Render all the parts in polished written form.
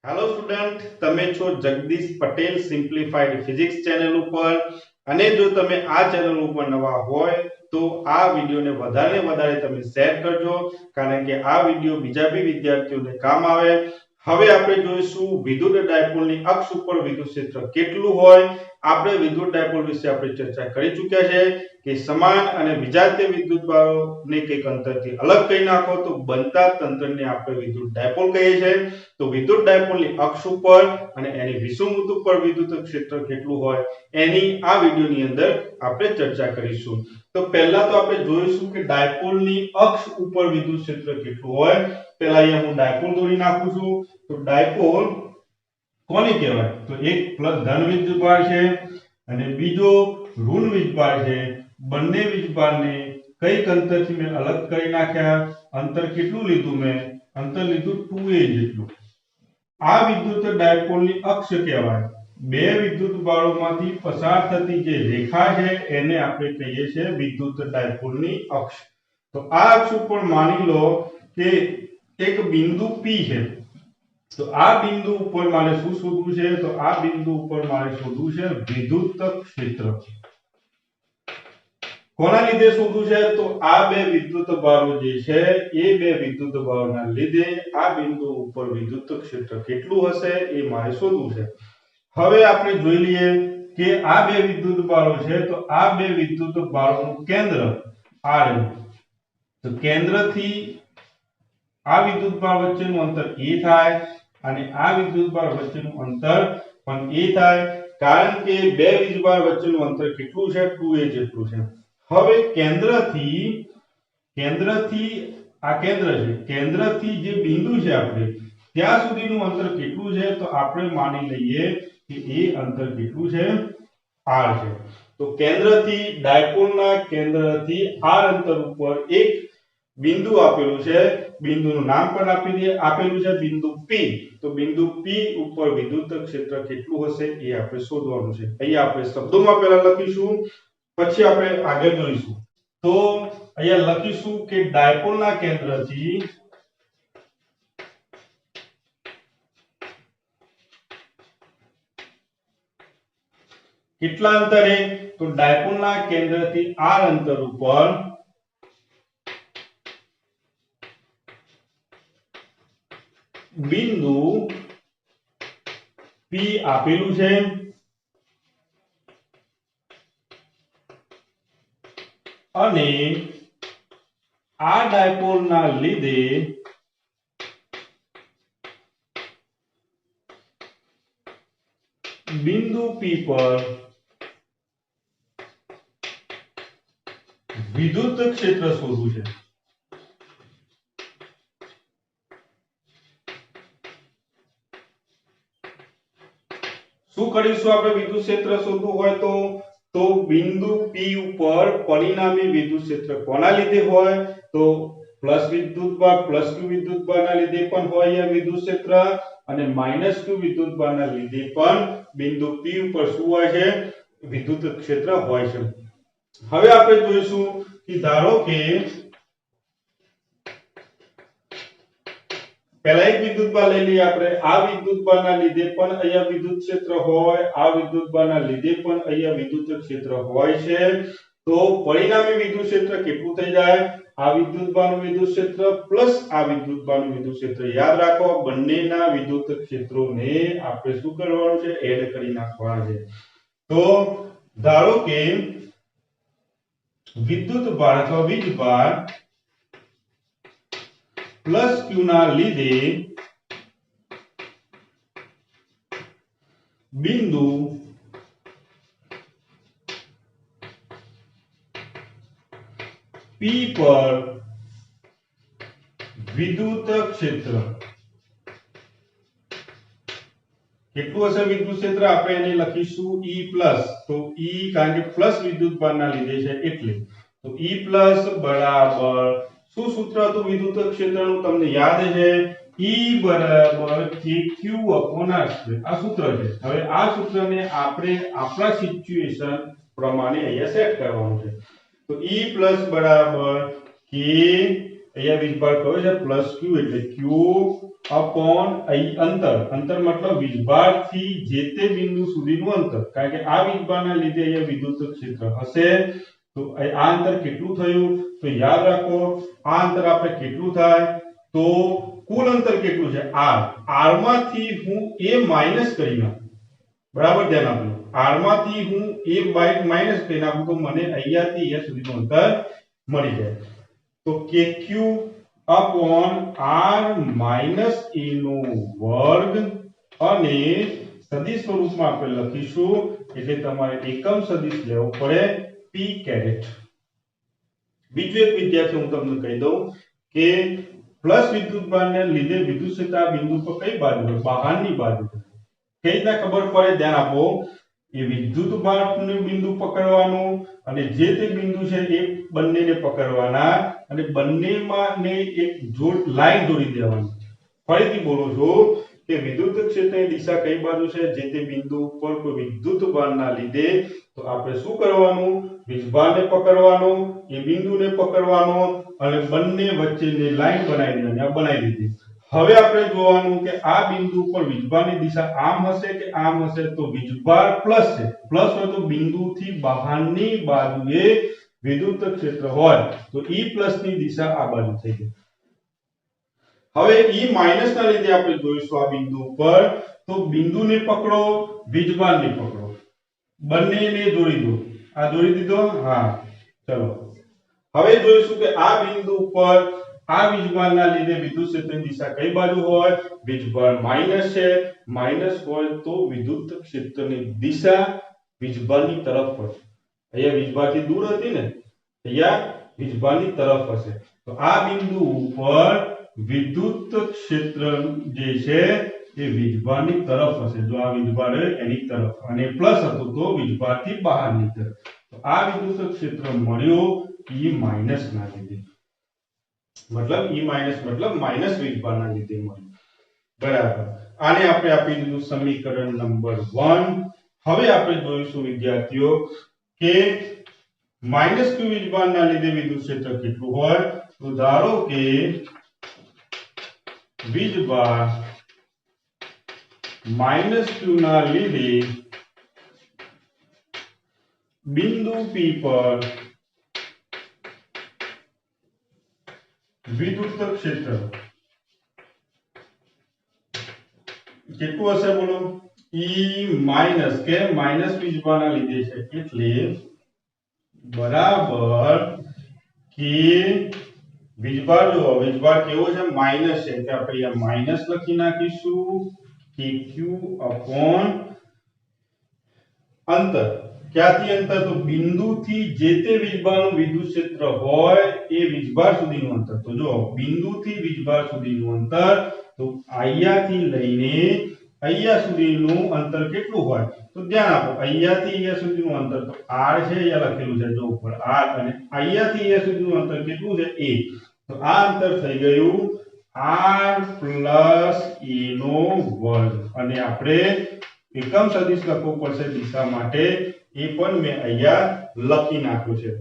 Hello student, તમે છો Jagdish Patel simplified physics channel ઉપર. અને જો તમે આ ચેનલ ઉપર નવા હોય તો આ વિડીયોને વધારે તમે શેર કરજો, કારણ કે આ વિડીયો બીજા બી વિદ્યાર્થીઓને કામ આવે. હવે આપણે જોઈશું વિદ્યુત ડાયપોલની અક્ષ ઉપર વિદ્યુત ક્ષેત્ર કેટલું હોય. આપણે વિદ્યુત ડાયપોલ વિશે આપણે ચર્ચા કરી ચૂક્યા છે કે સમાન અને વિજાતીય વિદ્યુત ભારોને કંઈક અંતરથી અલગ કરી નાખો તો બનતા તંત્રને આપણે વિદ્યુત ડાયપોલ કહીએ છીએ. તો વિદ્યુત ડાયપોલની અક્ષ ઉપર અને એની વિષુવવૃત્ત ઉપર વિદ્યુત ક્ષેત્ર કેટલું હોય એની આ વિડિયોની અંદર આપણે ચર્ચા કરીશું. તો પહેલા તો આપણે જોઈશું કે ડાયપોલની અક્ષ ઉપર વિદ્યુત ક્ષેત્ર કેટલું હોય. પહેલા અહીંયા હું ડાયપોલ દોરી નાખું છું. તો ડાયપોલ કોને કહેવાય? તો એક ધન વીજભાર છે અને બીજો ઋણ વીજભાર છે. બંને વીજભારને કઈક અંતરથી મેં અલગ કરી નાખ્યા. અંતર કેટલું લીધું? મેં અંતર લીધું 2a જેટલું. આ વિદ્યુત ડાયપોલની અક્ષ કહેવાય. બે વિદ્યુત ભારોમાંથી પસાર થતી જે રેખા છે એને આપણે કહીએ છીએ વિદ્યુત ડાયપોલની અક્ષ. તો આ અક્ષ ઉપર માની લો કે એક બિંદુ P છે. તો આ બિંદુ ઉપર મારે શું શોધવું છે? તો આ બિંદુ ઉપર મારે શોધવું છે વિદ્યુત ક્ષેત્ર. કોના લીધે શોધવું છે? તો આ બે વિદ્યુત ભારો જે છે એ બે વિદ્યુત ભારોના લીધે આ બિંદુ ઉપર વિદ્યુત ક્ષેત્ર કેટલું હશે એ મારે શોધવું છે. હવે આપણે જોઈ લઈએ કે આ બે વિદ્યુત ભારો છે. તો આ બે વિદ્યુત ભારોનું કેન્દ્ર આ રહ્યું. તો કેન્દ્રથી આ વિદ્યુત ભાર વચ્ચેનું અંતર a થાય અને આ વિદ્યુત ભાર વચ્ચેનું અંતર પણ a થાય, કારણ કે બે વીજભાર વચ્ચેનું અંતર કેટલું છે? 2a જેટલું છે. હવે કેન્દ્રથી આ કેન્દ્ર છે, કેન્દ્રથી જે બિંદુ છે આપણે ત્યાં સુધીનું અંતર કેટલું છે? તો આપણે માની લઈએ કે એ અંતર કેટલું છે? r છે. તો કેન્દ્રથી ડાયપોલના કેન્દ્રથી r અંતર ઉપર એક બિંદુ આપેલું છે. બિંદુનું નામ પણ આપેલું છે બિંદુ P. તો બિંદુ P ઉપર વિદ્યુત ક્ષેત્ર કેટલું હશે એ આપણે શોધવાનું છે. અહીંયા આપણે શબ્દોમાં પહેલા લખીશું, પછી આપણે આગળ જોઈશું. તો અહીંયા લખીશું કે ડાયપોલના કેન્દ્રથી કેટલા અંતરે? તો ડાયપોલના કેન્દ્રથી r અંતર ઉપર બિંદુ P આપેલું છે અને આ ડાયપોલના લીધે બિંદુ P પર વિદ્યુત ક્ષેત્ર શોધવું છે. શું કરીશું આપણે વિદ્યુત ક્ષેત્ર શોધવું હોય તો બિંદુ P ઉપર પરિણામી વિદ્યુત ક્ષેત્ર કોના લીધે હોય? તો પ્લસ વિદ્યુતભાર q વિદ્યુતભારના લીધે પણ હોય આ વિદ્યુત ક્ષેત્ર, અને q વિદ્યુતભારના લીધે પણ બિંદુ P ઉપર શું હોય છે? વિદ્યુત ક્ષેત્ર હોય છે. હવે આપણે જોઈશું કે ધારો કે પહેલા એક વિદ્યુતભાર લઈ લઈએ આપણે. આ વિદ્યુતભારના લીધે પણ અહીંયા વિદ્યુત ક્ષેત્ર હોય, આ વિદ્યુતભારના લીધે પણ અહીંયા વિદ્યુત ક્ષેત્ર હોય છે. તો પરિણામી વિદ્યુત ક્ષેત્ર કેટલું થઈ જાય? આ વિદ્યુતભારનું વિદ્યુત ક્ષેત્ર પ્લસ આ વિદ્યુતભારનું વિદ્યુત ક્ષેત્ર. યાદ રાખો, બંનેના વિદ્યુત ક્ષેત્રોને આપણે શું કરવાનું છે? એડ કરી નાખવાના છે. તો ધારો કે વિદ્યુતભાર અથવા વીજભાર પ્લસ q ના લીધે બિંદુ P પર વિદ્યુત ક્ષેત્ર કેટલું હશે? વિદ્યુત ક્ષેત્ર આપણે એને લખીશું E+. તો E કારણ કે પ્લસ વિદ્યુતભારના લીધે છે એટલે. તો E+ બરાબર શું સૂત્ર હતું વિદ્યુત ક્ષેત્રનું? તમને યાદ છે, E બરાબર kq/r². આ સૂત્ર છે. હવે આ સૂત્રને આપણે આપણા સિચ્યુએશન પ્રમાણે અહીંયા સેટ કરવાનું છે. તો E+ બરાબર k અહીંયા વીજભાર કયો છે પ્લસ ક્યુ એટલે ક્યુ અપોન અંતર અંતર મતલબ વીજભાર થી જે તે બિંદુ સુધીનું અંતર કારણ કે આ વીજભારના લીધે અહીંયા વિદ્યુત ક્ષેત્ર હશે તો આ અંતર કેટલું થયું તો યાદ રાખો આ અંતર આપણે કેટલું થાય તો કુલ અંતર કેટલું છે r માંથી હું a માઈનસ કરી નાખું બરાબર ધ્યાન આપજો r માંથી હું a માઈનસ કરી નાખું તો મને અહીંયાથી અહીંયા સુધીનું અંતર મળી જાય તો kq upon r minus a નો વર્ગ અને સદિશ સ્વરૂપમાં આપણે લખીશું એટલે તમારે એકમ સદિશ લેવો પડે p કેરેટ બીજું એક વિદ્યાર્થી હું તમને કહી દઉં કે પ્લસ વિદ્યુતભારને લીધે વિદ્યુત ક્ષેત્ર આ બિંદુ પર કઈ બાજુ હોય બહારની બાજુ કઈ રીતના ખબર પડે ધ્યાન આપો એ વિદ્યુતભારનું બિંદુ પકડવાનું અને જે તે બિંદુ છે એ બંનેને પકડવાના અને બંનેમાં ને એક લાઈન જોડી દેવાની ફરીથી બોલું છું કે વિદ્યુત ક્ષેત્રની દિશા કઈ બાજુ છે જે તે બિંદુ ઉપર કોઈ વિદ્યુતભારના લીધે તો આપણે શું કરવાનું વીજભારને પકડવાનો એ બિંદુને પકડવાનો અને બંને વચ્ચેની લાઈન બનાવી દેવાની આ બનાવી દીધી હવે આપણે જોવાનું કે આ બિંદુ પર વીજભારની દિશા આમ હશે કે આમ હશે તો વીજભાર પ્લસ છે પ્લસ હોય તો બિંદુથી બહારની બાજુએ વિદ્યુત ક્ષેત્ર હોય તો E પ્લસ ની દિશા આ બાજુ થઈ ગઈ હવે E માઈનસ ના લીધે આપણે જોઈશું આ બિંદુ ઉપર તો બિંદુને પકડો વીજભારને પકડો બંનેને જોડી દો આ જોડી દીધો હા ચલો હવે જોઈશું કે આ બિંદુ ઉપર આ વીજભારના લીધે વિદ્યુત ક્ષેત્રની દિશા કઈ બાજુ હોય વીજભાર માઈનસ છે માઈનસ હોય તો વિદ્યુત ક્ષેત્રની દિશા વીજભારની તરફ હશે અહીંયા વીજભારથી દૂર હતી ને અહીંયા વીજભારની તરફ હશે તો આ બિંદુ ઉપર વિદ્યુત ક્ષેત્ર જે છે એ વીજભારની તરફ હશે જો આ વીજભાર એની તરફ અને પ્લસ હતું તો વીજભારથી બહારની તરફ તો આ વિદ્યુત ક્ષેત્ર મળ્યો E માઈનસ ના લીધે मतलब E माइनस मतलब माइनस વીજભારના લીધે મળ્યું બરાબર આને આપણે આપી દીધું સમીકરણ નંબર 1 હવે આપણે જોઈશું વિદ્યાર્થીઓ કે માઈનસ q વીજભારના લીધે વિદ્યુત ક્ષેત્ર કેટલું હોય તો ધારો કે વીજભાર માઈનસ q ના લીધે બિંદુ P પર વિદ્યુત ક્ષેત્ર કેટલું હશે બોલો E માઈનસ કે માઈનસ વીજભારના લીધે છે એટલે બરાબર કે વીજભાર જો વીજભાર કેવો છે માઈનસ છે એટલે આપણે અહીંયા માઈનસ લખી નાખીશું kq upon અંતર ક્યાંથી અંતર તો બિંદુથી જે તે વીજભારનું વિદ્યુત ક્ષેત્ર હોય એ વીજભાર સુધીનું અંતર તો જો બિંદુથી વીજભાર સુધીનું અંતર તો અહીંયાથી લઈને અહીંયા સુધીનું અંતર કેટલું હોય તો ધ્યાન આપો અહીંયાથી અહીંયા સુધીનું અંતર તો r છે અહીંયા લખેલું છે જો ઉપર r અને અહીંયાથી અહીંયા સુધીનું અંતર કેટલું છે a તો આ અંતર થઈ ગયું r પ્લસ a નો વર્ગ અને આપણે એકમ સદિશ લખવું પડશે દિશા માટે એ પણ મેં અહીંયા લખી નાખ્યું છે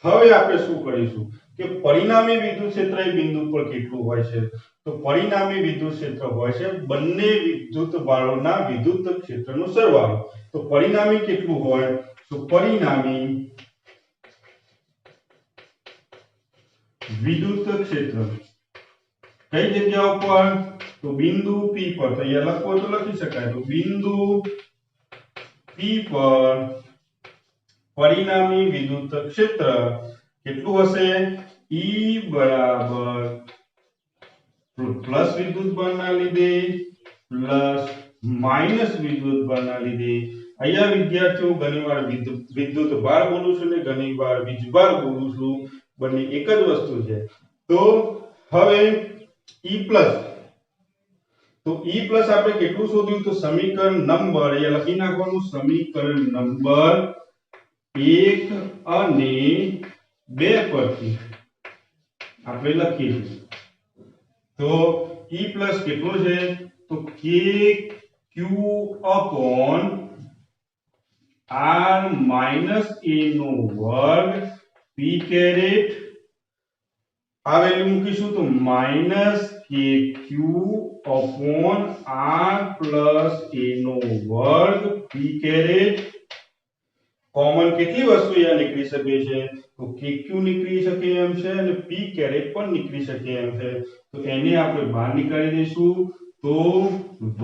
હવે આપણે શું કરીશું કે પરિણામી વિદ્યુત ક્ષેત્ર એ બિંદુ પર કેટલું હોય છે તો પરિણામી વિદ્યુત ક્ષેત્ર હોય છે બંને વિદ્યુત ભારોના વિદ્યુત ક્ષેત્રનો સરવાળો તો પરિણામી કેટલું હોય તો પરિણામી વિદ્યુત ક્ષેત્ર કઈ જગ્યા ઉપર તો બિંદુ P પર તો અહીંયા લખવો તો લખી શકાય તો બિંદુ P પર પરિણામી વિદ્યુત ક્ષેત્ર કેટલું હશે E બરાબર પ્લસ વિદ્યુતભારના લીધે પ્લસ માઈનસ વિદ્યુતભારના લીધે અહીંયા વિદ્યાર્થીઓ ઘણીવાર વિદ્યુતભાર બોલું છું ને ઘણીવાર વીજભાર બોલું છું બંને એક જ વસ્તુ છે તો હવે E પ્લસ તો E પ્લસ આપણે કેટલું શોધ્યું તો સમીકરણ નંબર અહીંયા લખી નાખવાનું સમીકરણ નંબર 1 અને 2 પરથી આપણે લખીએ તો E પ્લસ કેટલું છે તો kq upon r minus a નો વર્ગ p કેરેટ આ વેલ્યુ મૂકીશું તો -kq r plus a નો વર્ગ p કેરેટ કોમન કેટલી વસ્તુ અહીંયા નીકળી શકે છે તો kq નીકળી શકે એમ છે અને p કેરેટ પણ નીકળી શકે એમ છે તો એને આપણે બહાર નીકાળી દઈશું તો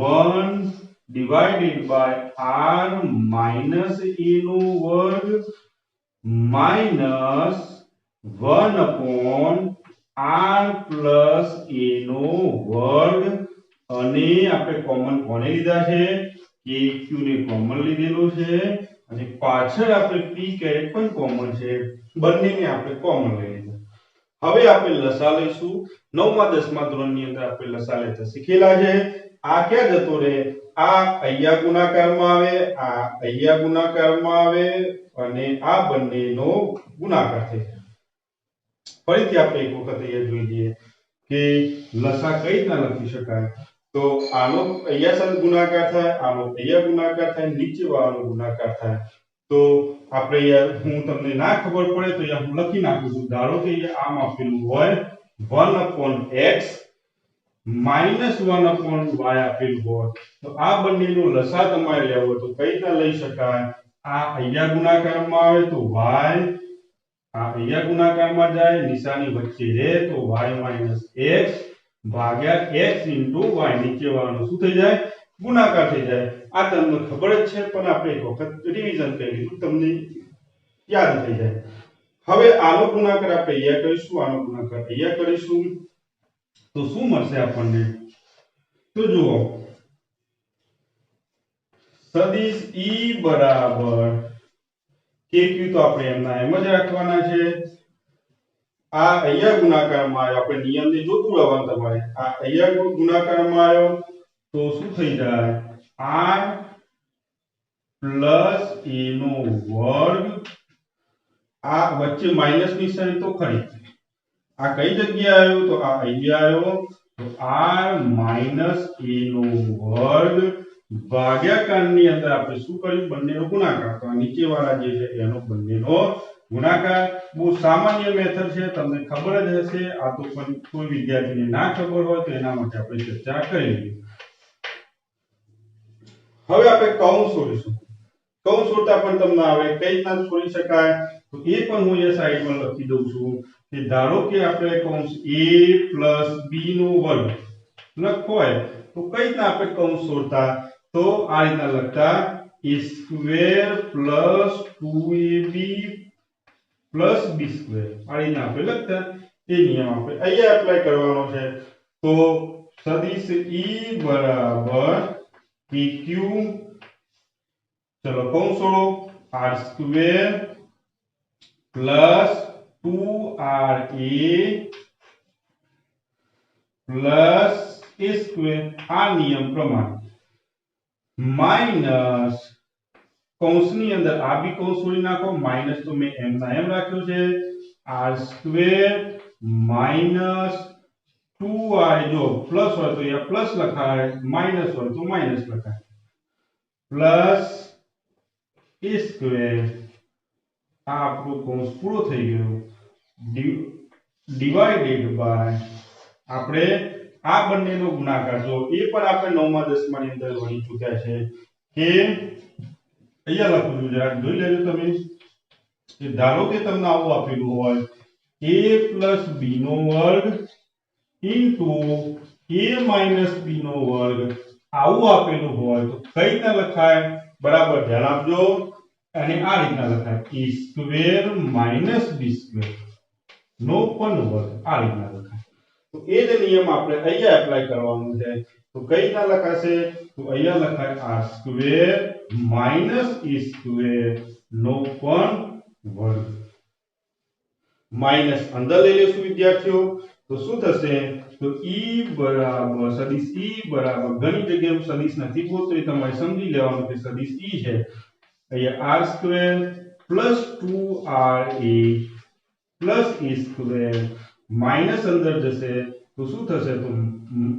1 divided by r minus a નો વર્ગ minus 1 upon r plus a નો વર્ગ અને આપણે કોમન કોને લીધા છે kq ને કોમન લીધેલો છે અને પાછળ આપણે p કેરેટ પણ કોમન છે બંનેને આપણે કોમન લઈ લીધા હવે આપણે લસા લઈશું 9મા 10મા ધોરણની અંદર આપણે લસા લેતા શીખેલા છે આ ક્યાં જતો રહે આ અહીંયા ગુણાકારમાં આવે આ અહીંયા ગુણાકારમાં આવે અને આ બંનેનો ગુણાકાર થઈ જાય ફરીથી આપણે એક વખત અહીંયા જોઈ લઈએ કે લસા કઈ રીતના લખી શકાય તો આનો અહીંયા સાથે ગુણાકાર થાય આનો અહીંયા ગુણાકાર થાય નીચે વાળાનો ગુણાકાર થાય તો આપણે અહીંયા હું તમને ના ખબર પડે તો અહીંયા હું લખી નાખું છું ધારો કે અહીંયા આમ આપેલું હોય 1/x -1/y આપેલું હોય તો આ બંનેનો લસા તમારે લેવો તો કઈ રીતના લઈ શકાય આ અહીંયા ગુણાકારમાં આવે તો y આ અહીંયા ગુણાકારમાં જાય નિશાની વચ્ચે રહે તો y - x ભાગ્યા x * y નીચે વાળાનો શું થઈ જાય ગુણાકાર થઈ જાય આ તમને ખબર જ છે પણ આપણે એક વખત રિવિઝન કરી લીધું તમને યાદ થઈ જાય હવે આનો ગુણાકાર આપણે અહીંયા કરીશું આનો ગુણાકાર અહીંયા કરીશું તો શું મળશે આપણને તો જુઓ સદિશ e બરાબર kq તો આપણે એમના એમ જ રાખવાના છે આ અહીંયા ગુણાકારમાં આવ્યો આપણે નિયમને જોતું રહેવાનું તમારે આ અહીંયા ગુણાકારમાં આવ્યો તો શું થઈ જાય r plus a નો વર્ગ આ વચ્ચે માઈનસ નિશાની તો ખરી આ કઈ જગ્યાએ આવ્યો તો આ અહીંયા આવ્યો તો r minus a નો વર્ગ ભાગાકારની અંદર આપણે શું કર્યું બંનેનો ગુણાકાર તો આ નીચેવાળા જે છે એનો બંનેનો ગુણાકાર બહુ સામાન્ય મેથડ છે તમને ખબર જ હશે આ તો પણ કોઈ વિદ્યાર્થીને ના ખબર હોય તો એના માટે આપણે ચર્ચા કરી લઈએ હવે આપણે કૌંસ છોડીશું કૌંસ છોડતા પણ તમને આવે કઈ રીતના છોડી શકાય તો એ પણ હું એ સાઈડમાં લખી દઉં છું કે ધારો કે આપણે કૌંસ a + b નો વર્ગ લખવો હોય તો કઈ રીતના આપણે કૌંસ છોડતા તો આ રીતના લખતા a² + 2ab + b² આ રીતના આપણે લખતા એ નિયમ આપણે અહીંયા એપ્લાય કરવાનો છે તો સદિશ e બરાબર pq चलो कौन छोड़ो r² plus 2ra plus a² આ નિયમ પ્રમાણે માઈનસ કૌંસની અંદર આ બી કૌંસ છોડી નાખો માઈનસ તો મેં એમ ના એમ રાખ્યો છે r² minus 2r જો પ્લસ હોય તો અહીંયા પ્લસ લખાય માઈનસ હોય તો માઈનસ લખાય પ્લસ a² આ આપણો કૌંસ પૂરો થઈ ગયો ડિવાઇડેડ બાય આપણે આ બંનેનો ગુણાકાર જો એ પણ આપણે 9મા 10મા ની અંદર ભણી ચૂક્યા છે કે અહીંયા લખું છું જરા જોઈ લેજો તમે કે ધારો કે તમને આવું આપેલું હોય a + b નો વર્ગ a - b નો વર્ગ આવું આપેલું હોય તો કઈ રીતના લખાય બરાબર ધ્યાન આપજો અને આ રીતના લખાય a² - b² નો પણ વર્ગ આ રીતના લખાય તો એ જ નિયમ આપણે અહીંયા એપ્લાય કરવાનો છે તો કઈ રીતના લખાશે તો અહીંયા લખાય r² - a² નો પણ વર્ગ માઈનસ અંદર લઈ લેશું વિદ્યાર્થીઓ તો શું થશે તો e બરાબર સદિશ e બરાબર ઘણી જગ્યાએ સદિશ નથી બોલતો એ તમારે સમજી લેવાનું કે સદિશ e છે અહીંયા r² + 2ra + a² માઈનસ અંદર જશે તો શું થશે તો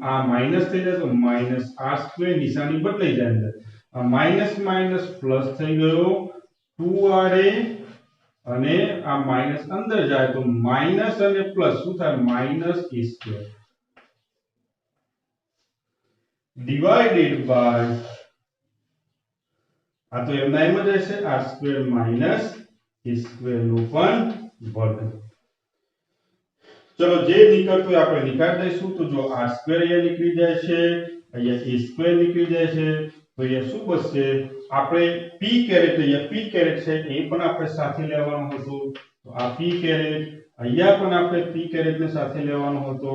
આ માઈનસ થઈ જશે તો -r² નિશાની બદલાઈ જાય અંદર આ માઈનસ માઈનસ પ્લસ થઈ ગયો 2ra અને આ માઈનસ અંદર જાય તો માઈનસ અને પ્લસ શું થાય minus a square divided by આ તો એમના એમ જ રહેશે r square minus a square નો પણ વર્ગ. ચલો જે નીકળતું આપણે નીકાળી દઈશું તો જો r સ્ક્વેર અહીંયા નીકળી જાય છે અહીંયા a સ્ક્વેર નીકળી જાય છે તો અહીંયા શું બચશે આપણે p કેરેટ અહીંયા p કેરેટ છે એ પણ આપણે સાથે લેવાનું હતું તો આ p કેરેટ અહીંયા પણ આપણે p કેરેટ ને સાથે લેવાનો હતો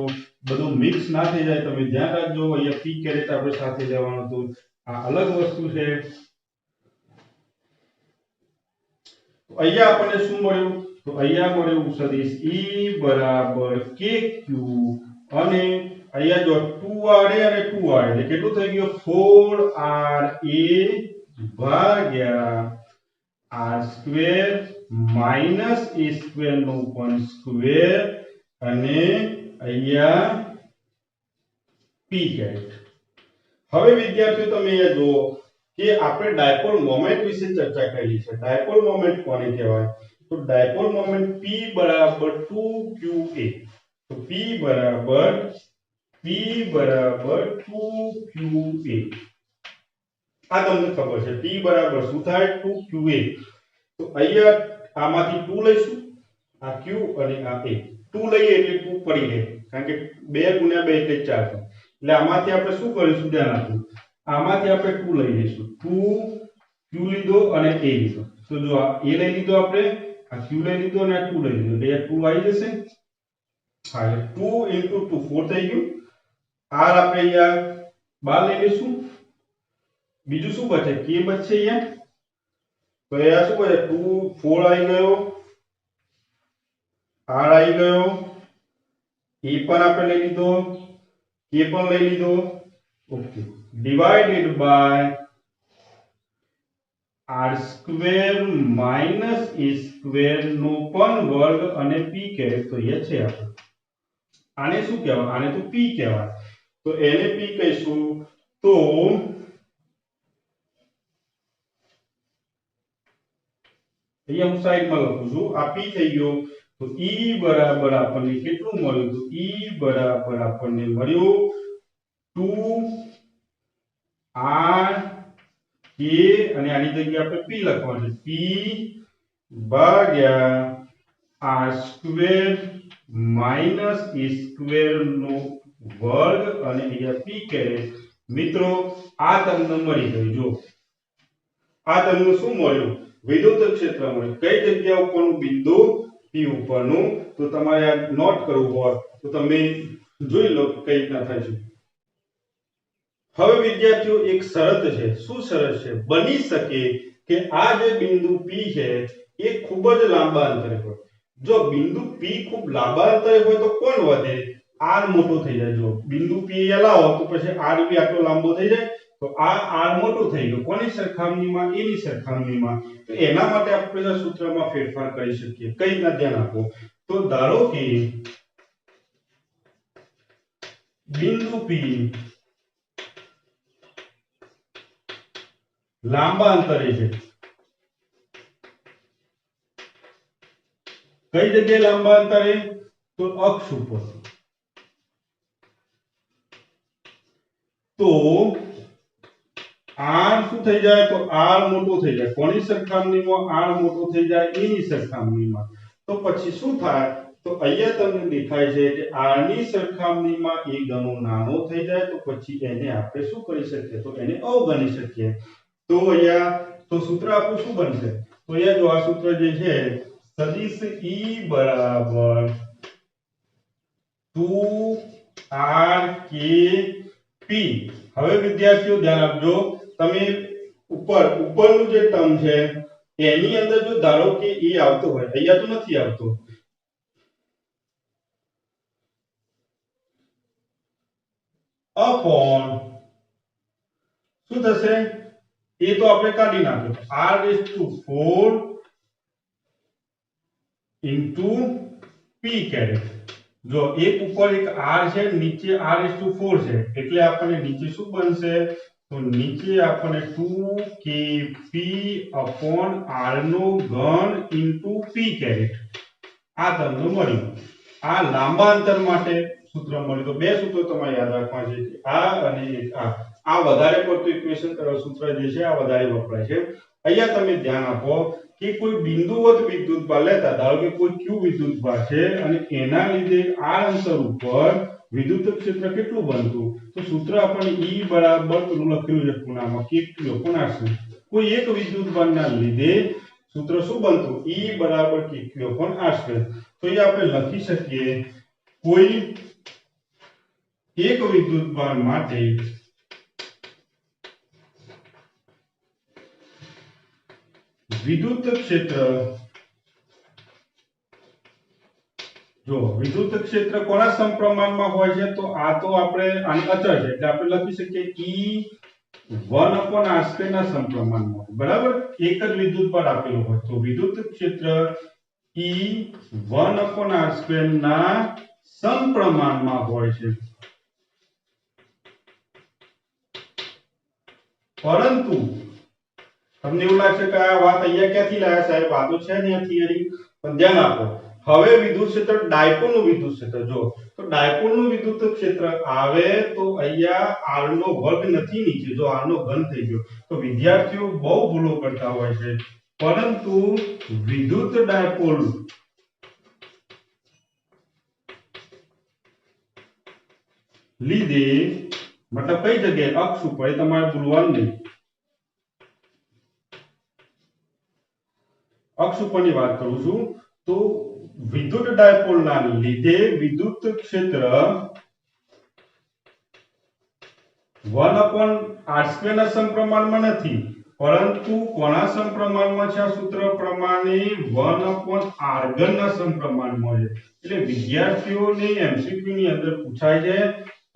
બધું મિક્સ ના થઈ જાય તમે ધ્યાન રાખજો અહીંયા p કેરેટ આપણે સાથે લેવાનું હતું આ અલગ વસ્તુ છે. તો અહીંયા આપણને શું મળ્યું તો અહીંયા મળ્યું સદિશ E બરાબર KQ અને અહીંયા જો 2r અને 2r એટલે કેટલું થઈ ગયું 4ra ભાગ્યા r square minus a square નો પણ સ્ક્વેર અને અહીંયા p કેરેટ. હવે વિદ્યાર્થીઓ તમે અહીંયા જુઓ કે આપણે ડાયપોલ મોમેન્ટ વિશે ચર્ચા કરી છે. ડાયપોલ મોમેન્ટ કોને કહેવાય તો ડાયપોલ મોમેન્ટ P બરાબર 2qa તો P બરાબર 2qa આ તમને ખબર છે P બરાબર શું થાય 2qa તો અહીંયા આમાંથી 2 લઈશું આ q અને આ a 2 લઈએ એટલે 2 પડી જાય કારણ કે 2 ગુણ્યા 2 એટલે 4 એટલે આમાંથી આપણે શું કરીશું ધ્યાન આપજો આમાંથી આપણે 2 લઈ લઈશું 2 q લીધો અને a લીધો તો જો આ a લઈ લીધો આપણે આ q લઈ લીધો અને આ 2 લઈ લીધો એટલે 2 આવી જશે હા 2 into 2 4 થઈ ગયું r આપણે અહીંયા 12 લઈ લઈશું બીજું શું બચે k બચશે અહીંયા તો અહીંયા શું બચે 2 4 આવી ગયો r આવી ગયો a પણ આપણે લઈ લીધો k પણ લઈ લીધો okay divided by r square minus a square નો પણ વર્ગ અને p કેરેટ તો એ છે આપણે આને શું કહેવાય આને તો p કહેવાય તો એને p કહીશું તો અહીંયા હું સાઈડમાં લખું છું આ p થઈ ગયો તો e બરાબર આપણને કેટલું મળ્યું તો e બરાબર આપણને મળ્યું 2 r k અને આની જગ્યાએ આપણે p લખવાનું છે p ભાગ્યા r square minus a square નો વર્ગ અને અહીંયા p કેરેટ મિત્રો આ તમને મળી ગયું જો આ તમને શું મળ્યું વિદ્યુત ક્ષેત્ર મળ્યું કઈ જગ્યા ઉપરનું બિંદુ p ઉપરનું તો તમારે આ નોટ કરવું હોય તો તમે જોઈ લો કઈ રીતના થાય છે. હવે વિદ્યાર્થીઓ એક શરત છે શું શરત છે બની શકે કે આ જે બિંદુ p છે એ ખૂબ જ લાંબા અંતરે હોય જો બિંદુ p ખૂબ લાંબા અંતરે હોય તો કોણ વધે r મોટો થઈ જાય જો બિંદુ p અહીંયા લાવો તો પછી r બી આટલો લાંબો થઈ જાય તો આ r મોટો થઈ ગયો કોની સરખામણીમાં એની સરખામણીમાં તો એના માટે આપણે સૂત્રમાં ફેરફાર કરી શકીએ કઈ રીતના ધ્યાન આપો તો ધારો કે બિંદુ p લાંબા અંતરે છે કઈ જગ્યાએ લાંબા અંતરે તો અક્ષ ઉપર તો r શું થઈ જાય તો r મોટો થઈ જાય કોની સરખામણીમાં r મોટો થઈ જાય એની સરખામણીમાં તો પછી શું થાય તો અહીંયા તમને દેખાય છે કે r ની સરખામણીમાં એ ગણો નાનો થઈ જાય તો પછી એને આપણે શું કરી શકીએ તો એને અવગણી શકીએ તો અહીંયા તો સૂત્ર આપણું શું બનશે તો અહીંયા જો આ સૂત્ર જે છે સદિશ E બરાબર 2rkp હવે વિદ્યાર્થીઓ ધ્યાન આપજો તમે ઉપરનું જે ટર્મ છે એની અંદર જો ધારો કે e આવતો હોય અહીંયા તો નથી આવતો અપોન શું થશે એ તો આપણે કાઢી નાખ્યો r⁴ into p કેરેટ જો એક ઉપર એક r છે નીચે r⁴ છે એટલે આપણને નીચે શું બનશે તો નીચે આપણને 2kp/r નો ઘન ઇન્ટુ p કેરેટ આ તમને મળ્યું. આ લાંબા અંતર માટે સૂત્ર મળ્યું. તો બે સૂત્રો તમારે યાદ રાખવા છે, આ અને એક આ વધારે પડતું ઇક્વેશન સૂત્ર જે છે આ વધારે વપરાય છે. અહીંયા તમે ધ્યાન આપો કે કોઈ બિંદુવત વિદ્યુતભાર લેતા, ધારો કે કોઈ q વિદ્યુતભાર છે અને એના લીધે આ અંતર ઉપર વિદ્યુત ક્ષેત્ર કેટલું બનતું, તો સૂત્ર આપણને E બરાબર પેલું લખેલું છે ખૂણામાં k/r². કોઈ એક વિદ્યુતભારના લીધે સૂત્ર શું બનતું, E બરાબર k/r². તો એ આપણે લખી શકીએ કોઈ એક વિદ્યુતભાર માટે વિદ્યુત ક્ષેત્ર, જો વિદ્યુત ક્ષેત્ર કોના સમપ્રમાણમાં હોય છે, તો આ તો આપણે આની અચળ છે એટલે આપણે લખી શકીએ E1/r² ના સમપ્રમાણમાં, બરાબર. એક જ વિદ્યુતભાર આપેલો હોય તો વિદ્યુત ક્ષેત્ર E1/r² ના સમપ્રમાણમાં હોય છે. પરંતુ તમને એવું લાગશે કે આ વાત અહીંયા ક્યાંથી લાયા સાહેબ, આ તો છે ને આ થિયરી. પણ ધ્યાન આપો, હવે વિદ્યુત ક્ષેત્ર ડાયપોલનું વિદ્યુત ક્ષેત્ર જો, તો ડાયપોલનું વિદ્યુત ક્ષેત્ર આવે તો અહીંયા r નો વર્ગ નથી નીચે, જો r નો ઘન થઈ ગયો. તો વિદ્યાર્થીઓ બહુ ભૂલો કરતા હોય છે, પરંતુ વિદ્યુત ડાયપોલ લીધે મતલબ કઈ જગ્યાએ, અક્ષ ઉપર, એ તમારે ભૂલવાનું નહીં. અક્ષ ઉપરની વાત કરું છું. તો વિદ્યુત ડાયપોલના લીધે વિદ્યુત ક્ષેત્ર 1/r² ના સમપ્રમાણમાં નથી, પરંતુ કોના સમપ્રમાણમાં છે, આ સૂત્ર પ્રમાણે 1/r³ ના સમપ્રમાણમાં છે. એટલે વિદ્યાર્થીઓને MCQ ની અંદર પૂછાય છે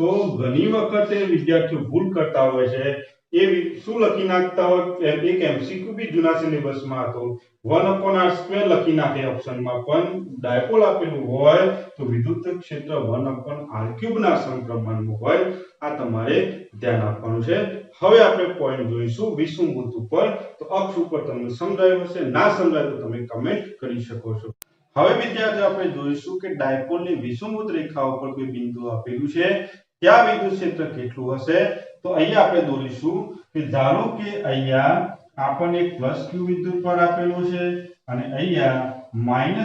તો ઘણી વખતે વિદ્યાર્થીઓ ભૂલ કરતા હોય છે. એ શું લખી નાખતા હોય, એક MCQ બી જૂના સિલેબસમાં હતો, 1/r² લખી નાખે ઓપ્શનમાં, પણ ડાયપોલ આપેલું હોય તો વિદ્યુત ક્ષેત્ર 1/r³ ના સમપ્રમાણમાં હોય. આ તમારે ધ્યાન આપવાનું છે. હવે આપણે પોઈન્ટ જોઈશું વિષુવવૃત્ત ઉપર. તો અક્ષ ઉપર તમને સમજાયું હશે, ના સમજાય તો તમે કમેન્ટ કરી શકો છો. હવે વિદ્યાર્થીઓ આપણે જોઈશું કે ડાયપોલની વિષુવવૃત્ત રેખા ઉપર કોઈ બિંદુ આપેલું છે, ત્યાં વિદ્યુત ક્ષેત્ર કેટલું હશે. તો અહીંયા આપણે દોરીશું કે ધારો કે અહીંયા આપણને એક +q વિદ્યુતભાર આપેલો છે અને અહીંયા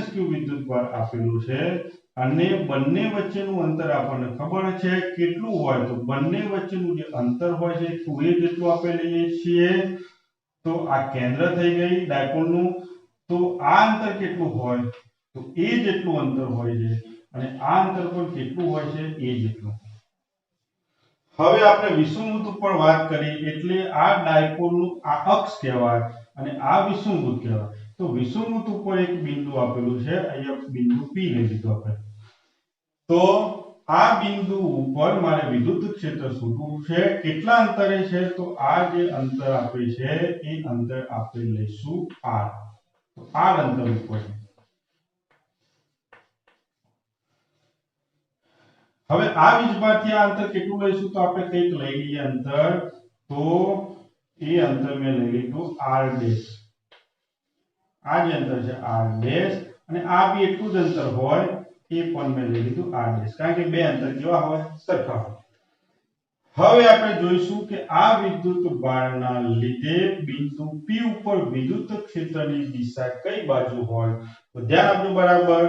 -q વિદ્યુતભાર આપેલું છે, અને બંને વચ્ચેનું અંતર આપણને ખબર છે કેટલું હોય, તો બંને વચ્ચેનું જે અંતર હોય છે 2a જેટલું આપણે લઈએ છીએ. તો આ કેન્દ્ર થઈ ગઈ ડાયપોલનું. તો આ અંતર કેટલું હોય, તો a જેટલું અંતર હોય છે, અને આ અંતર પણ કેટલું હોય છે, a જેટલું. હવે આપણે વિષુવવૃત્ત ઉપર વાત કરી એટલે આ ડાયપોલનું આ અક્ષ કહેવાય અને આ વિષુવવૃત્ત કહેવાય. તો વિષુવવૃત્ત ઉપર એક બિંદુ આપેલું છે, અહીંયા બિંદુ P લઈ લીધું આપણે. તો આ બિંદુ ઉપર મારે વિદ્યુત ક્ષેત્ર શોધવું છે. કેટલા અંતરે છે, તો આ જે અંતર આપે છે એ અંતર આપણે લઈશું r. તો r અંતર ઉપર. હવે આ વીજભારથી આ અંતર કેટલું લઈશું, તો આપણે કંઈક લઈ લઈએ અંતર. તો એ અંતર મેં લઈ લીધું r'. આ જે અંતર છે r', અને આ બી એટલું જ અંતર હોય એ પણ મેં લઈ લીધું r', કારણ કે બે અંતર કેવા હોય, સરખા હોય. હવે આપણે જોઈશું કે આ વિદ્યુત ભારના લીધે બિંદુ P ઉપર વિદ્યુત ક્ષેત્રની દિશા કઈ બાજુ હોય. તો ધ્યાન આપજો બરાબર.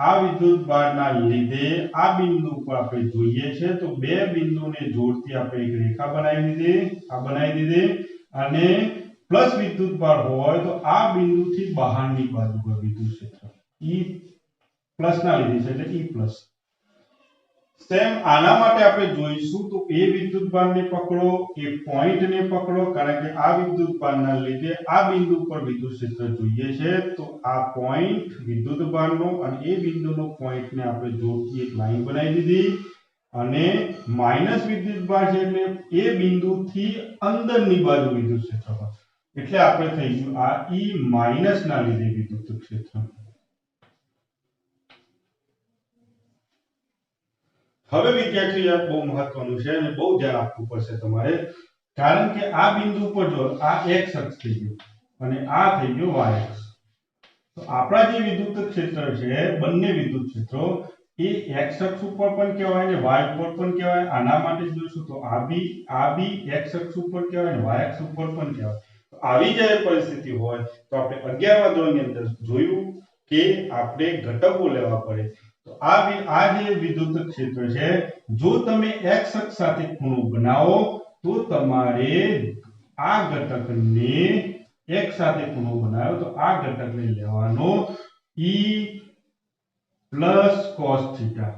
આ વિદ્યુત ભારના લીધે આ બિંદુ પર આપણે જોઈએ છે તો બે બિંદુને જોડતી આપણે એક રેખા બનાવી દીધી, અને પ્લસ વિદ્યુત ભાર હોય તો આ બિંદુથી બહારની બાજુ પર વિદ્યુત ક્ષેત્ર E પ્લસ ના લીધી છે એટલે E પ્લસ. સેમ આના માટે આપણે જોઈશું તો એ વિદ્યુતભારને પકડો, એ પોઈન્ટને પકડો, કારણ કે આ વિદ્યુતભારના લીધે આ બિંદુ પર વિદ્યુત ક્ષેત્ર જોઈએ છે. તો આ પોઈન્ટ વિદ્યુતભારનો અને એ બિંદુનો પોઈન્ટને આપણે જોડતી એક લાઈન બનાવી દીધી, અને માઈનસ વિદ્યુતભાર છે એટલે એ બિંદુથી અંદરની બાજુ વિદ્યુત ક્ષેત્ર હોય, એટલે આપણે થઈ ગયું આ E માઈનસ ના લીધે વિદ્યુત ક્ષેત્ર. હવે વિદ્યાર્થીઓ બહુ મહત્વનું છે અને બહુ ધ્યાન આપવું પડશે તમારે. કારણ કે આ બિંદુ પર જો આ x અક્ષ થઈ ગયું અને આ થઈ ગયો y અક્ષ, તો આપણા જે વિદ્યુત ક્ષેત્ર છે બંને વિદ્યુત ક્ષેત્રો એ x અક્ષ ઉપર પણ કહેવાય ને y ઉપર પણ કહેવાય. આના માટે જોઈશું તો આ બી x અક્ષ ઉપર કહેવાય ને y અક્ષ ઉપર પણ કહેવાય. તો આવી જ્યારે પરિસ્થિતિ હોય તો આપણે 11મા ધોરણની અંદર જોયું કે આપણે ઘટકો લેવા પડે. તો આ જે વિદ્યુત ક્ષેત્ર છે જો તમે x અક્ષ સાથે ખૂણો બનાવો તો તમારે આ ઘટકને x સાથે ખૂણો બનાવ્યો તો આ ઘટકને લેવાનો e પ્લસ cos થીટા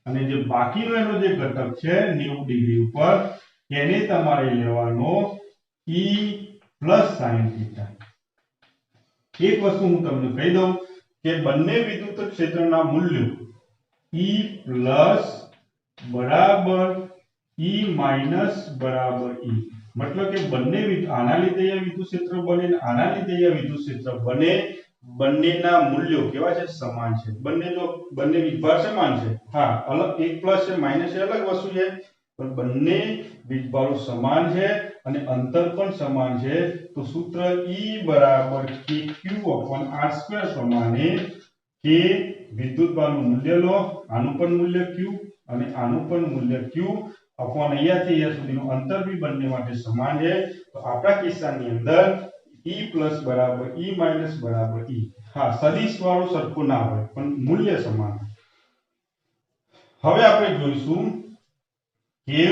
અને જે બાકીનો એનો જે ઘટક છે 90 ડિગ્રી ઉપર એને તમારે લેવાનો e પ્લસ sin થીટા. એક વસ્તુ હું તમને કહી દઉં કે બંને વિદ્યુત ક્ષેત્રના મૂલ્યો e પ્લસ બરાબર e માઈનસ બરાબર e, મતલબ કે બંને આના લીધે અહીંયા વિદ્યુત ક્ષેત્ર બને અને આના લીધે અહીંયા વિદ્યુત ક્ષેત્ર બને, બંનેના મૂલ્યો કેવા છે? સમાન છે. બંને વિભાર સમાન છે. હા, અલગ એક પ્લસ છે માઈનસ છે અલગ વસ્તુ છે, પણ બંને વિભારો સમાન છે અને અંતર પણ સમાન છે. તો સૂત્ર E બરાબર kq/r² પ્રમાણે કે વિદ્યુતભારનું મૂલ્ય લો, આનું પણ મૂલ્ય q અને આનું પણ મૂલ્ય q અપોન અહીંયાથી અહીંયા સુધીનું અંતર બી બંને માટે સમાન છે. તો આપણા કિસ્સાની અંદર e પ્લસ બરાબર e માઈનસ બરાબર e. હા, સદિશ વાળું સરખું ના હોય પણ મૂલ્ય સમાન. હવે આપણે જોઈશું કે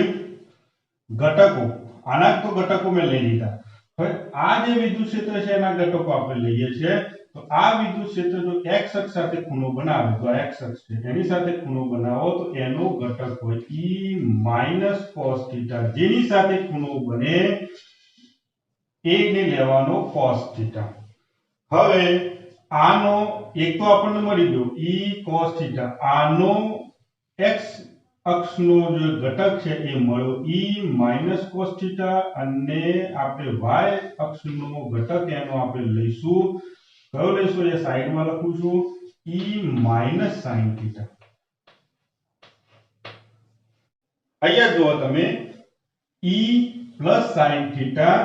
ઘટકો. આના તો ઘટકો મેં લઈ લીધા. હવે આ જે વિદ્યુત ક્ષેત્ર છે એના ઘટકો આપણે લઈએ છીએ. તો આ વિદ્યુત ક્ષેત્ર જો x અક્ષ સાથે ખૂણો બનાવે તો આ x અક્ષ છે એની સાથે ખૂણો બનાવો તો એનો ઘટક હોય e માઈનસ cos થીટા. જેની સાથે ખૂણો બને એને લેવાનો cos થીટા. હવે આનો એક તો આપણને મળી ગયો e cos થીટા, આનો x અક્ષનો જે ઘટક છે એ મળ્યો e માઈનસ cos થીટા અને આપણે y અક્ષનો ઘટક એનો આપણે લઈશું, કયો લઈશું એ સાઈડમાં લખું છું, e માઈનસ sin થીટા. અહીંયા જુઓ તમે e પ્લસ sin થીટા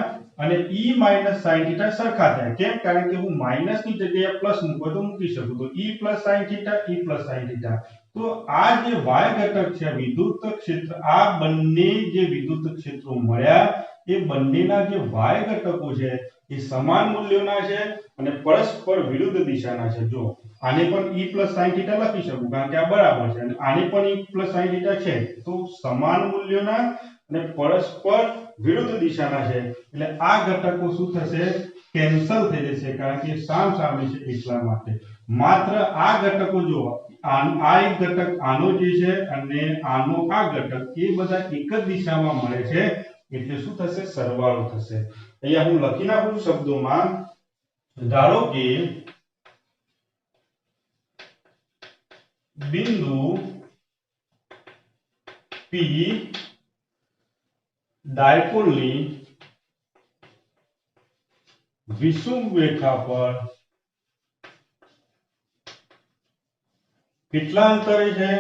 અને e માઈનસ sin થીટા સરખા થાય. કેમ? કારણ કે હું માઈનસ ની જગ્યાએ પ્લસ મૂકું તો મૂકી શકું. તો e plus sin theta, e plus sin theta. તો આ જે y ઘટક છે વિદ્યુત ક્ષેત્ર, આ બંને જે વિદ્યુત ક્ષેત્રો મળ્યા એ બંનેના જે y ઘટકો છે એ સમાન મૂલ્યોના છે અને પરસ્પર વિરુદ્ધ દિશાના છે. જો આને પણ e પ્લસ sin થીટા લખી શકું કારણ કે આ બરાબર છે અને આને પણ e પ્લસ sin થીટા છે. તો સમાન મૂલ્યોના અને પરસ્પર વિરુદ્ધ દિશાના છે એટલે આ ઘટકો શું થશે? કેન્સલ થઈ જશે કારણ કે સામ સામે છે એટલા માટે. માત્ર આ ઘટકો જો આ એક ઘટક આનો જે છે અને આનો આ ઘટક એ બધા એક જ દિશામાં મળે છે એટલે શું થશે? સરવાળો થશે. અહીંયા હું લખી નાખું છું શબ્દોમાં. ધારો કે બિંદુ P ડાયપોલની વિષુવ રેખા પર કેટલા અંતરે છે?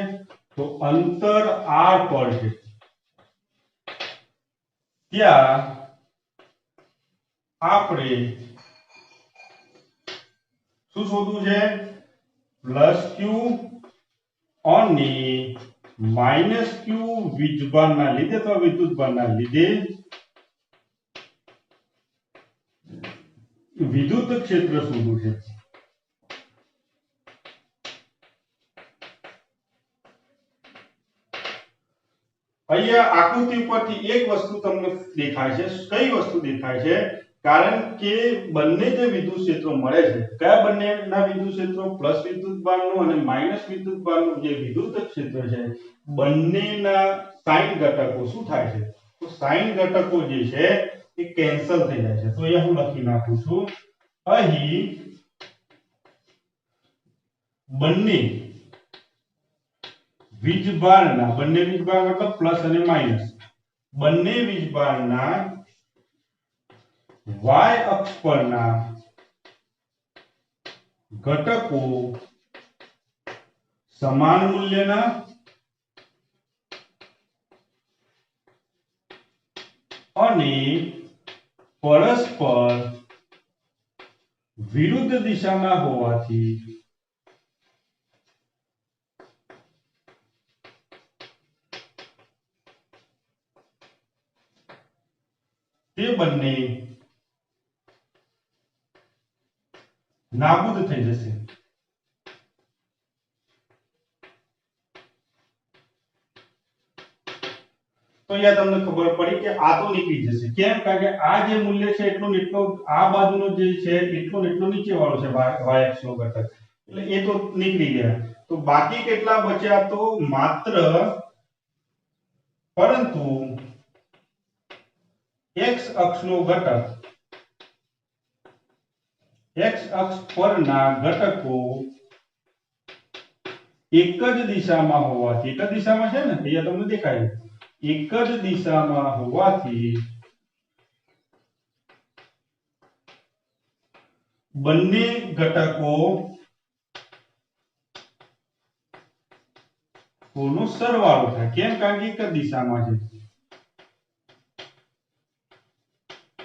તો અંતર r પર છે. ત્યાં આપણે શું શોધવું છે? પ્લસ q અને માઈનસ q વીજભારના લીધે અથવા વિદ્યુતભારના લીધે વિદ્યુત ક્ષેત્ર શોધવું છે. અહીંયા આકૃતિ ઉપરથી એક વસ્તુ તમને દેખાય છે. કઈ વસ્તુ દેખાય છે? કારણ કે બંને જે વિદ્યુત ક્ષેત્રો મળે છે, કયા બંનેના વિદ્યુત ક્ષેત્રો? પ્લસ વિદ્યુતભારનું અને માઈનસ વિદ્યુતભારનું જે વિદ્યુત ક્ષેત્ર છે બંનેના સાઇન ઘટકો શું થાય છે? તો સાઇન ઘટકો જે છે એ કેન્સલ થઈ જાય છે. તો અહીંયા હું લખી નાખું છું, અહીં બંને વીજભારના, બંને વીજભાર મતલબ પ્લસ અને માઈનસ, બંને વીજભારના y અક્ષ પરના ઘટકો સમાન મૂલ્યના અને પરસ્પર વિરુદ્ધ દિશાના હોવાથી તે બંને નાબૂદ થઈ જશે. તો અહીંયા તમને ખબર પડી કે આ તો નીકળી જશે. કેમ? કારણ કે આ જે મૂલ્ય છે એટલું ને એટલું આ બાજુનો જે છે એટલું ને એટલું નીચે વાળો છે y અક્ષ નો ઘટક, એટલે એ તો નીકળી ગયા. તો બાકી કેટલા બચ્યા? તો માત્ર પરંતુ x અક્ષનો ઘટક, x અક્ષ પરના ઘટકો એક જ દિશામાં હોવાથી, એક જ દિશામાં છે ને અહીંયા તમને દેખાય, એક જ દિશામાં હોવાથી બંને ઘટકો નો સરવાળો થાય. કેમ? કારણ કે એક જ દિશામાં છે.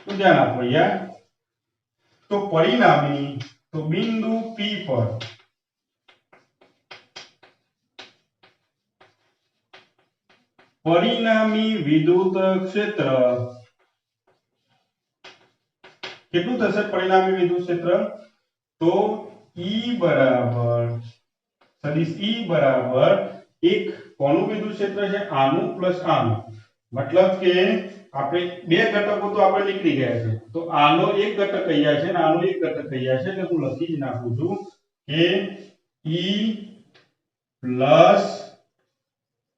તો ધ્યાન આપો અહીંયા. તો પરિણામી, તો બિંદુ P પર પરિણામી વિદ્યુત ક્ષેત્ર કેટલું થશે? પરિણામી વિદ્યુત ક્ષેત્ર તો E બરાબર સદિશ E બરાબર એક કોનું વિદ્યુત ક્ષેત્ર છે? આનું પ્લસ આનું. મતલબ કે આપણે બે ઘટકો તો આપણે નીકળી ગયા છે. તો આનો એક ઘટક અહીંયા છે અને આનો એક ઘટક અહીંયા છે, એટલે હું લખી જ નાખું છું કે E plus